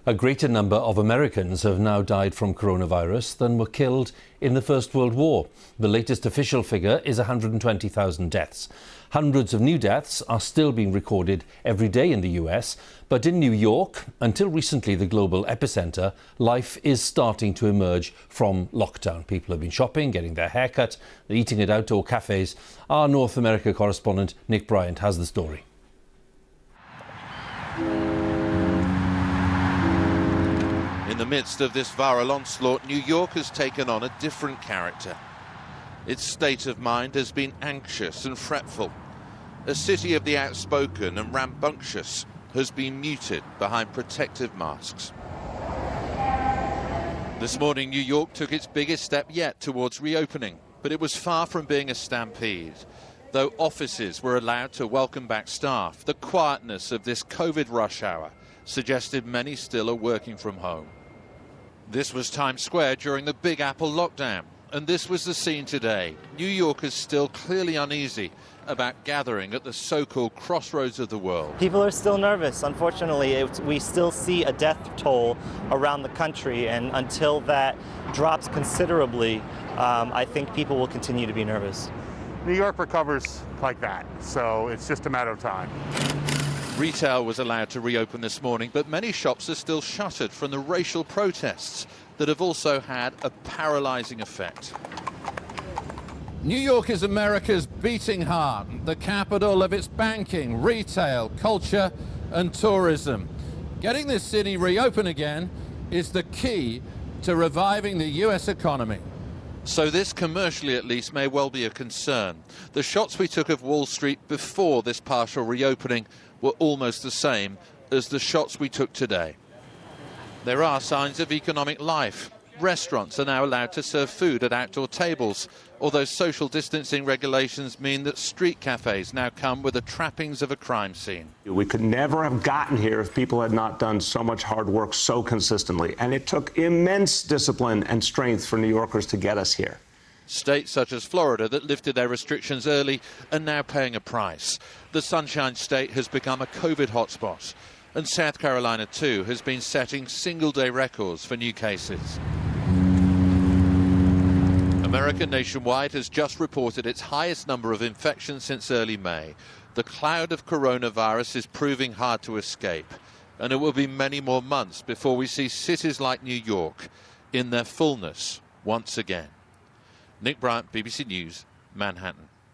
A greater number of Americans have now died from coronavirus than were killed in the First World War. The latest official figure is 120,000 deaths. Hundreds of new deaths are still being recorded every day in the US, but in New York, until recently the global epicentre, life is starting to emerge from lockdown. People have been shopping, getting their hair cut, eating at outdoor cafes. Our North America correspondent Nick Bryant has the story. In the midst of this viral onslaught, New York has taken on a different character. Its state of mind has been anxious and fretful. A city of the outspoken and rambunctious has been muted behind protective masks. This morning, New York took its biggest step yet towards reopening, but it was far from being a stampede. Though offices were allowed to welcome back staff, the quietness of this COVID rush hour suggested many still are working from home. This was Times Square during the Big Apple lockdown, and this was the scene today. New Yorkers still clearly uneasy about gathering at the so-called crossroads of the world. People are still nervous. Unfortunately, we still see a death toll around the country, and until that drops considerably, I think people will continue to be nervous. New York recovers like that, so it's just a matter of time. Retail was allowed to reopen this morning, but many shops are still shuttered from the racial protests that have also had a paralyzing effect. New York is America's beating heart, the capital of its banking, retail, culture and tourism. Getting this city reopened again is the key to reviving the US economy. So this, commercially at least, may well be a concern. The shots we took of Wall Street before this partial reopening were almost the same as the shots we took today. There are signs of economic life. Restaurants are now allowed to serve food at outdoor tables, although social distancing regulations mean that street cafes now come with the trappings of a crime scene. We could never have gotten here if people had not done so much hard work so consistently, and it took immense discipline and strength for New Yorkers to get us here. States such as Florida that lifted their restrictions early are now paying a price. The Sunshine State has become a COVID hotspot, and South Carolina too has been setting single-day records for new cases. America nationwide has just reported its highest number of infections since early May. The cloud of coronavirus is proving hard to escape, and it will be many more months before we see cities like New York in their fullness once again. Nick Bryant, BBC News, Manhattan.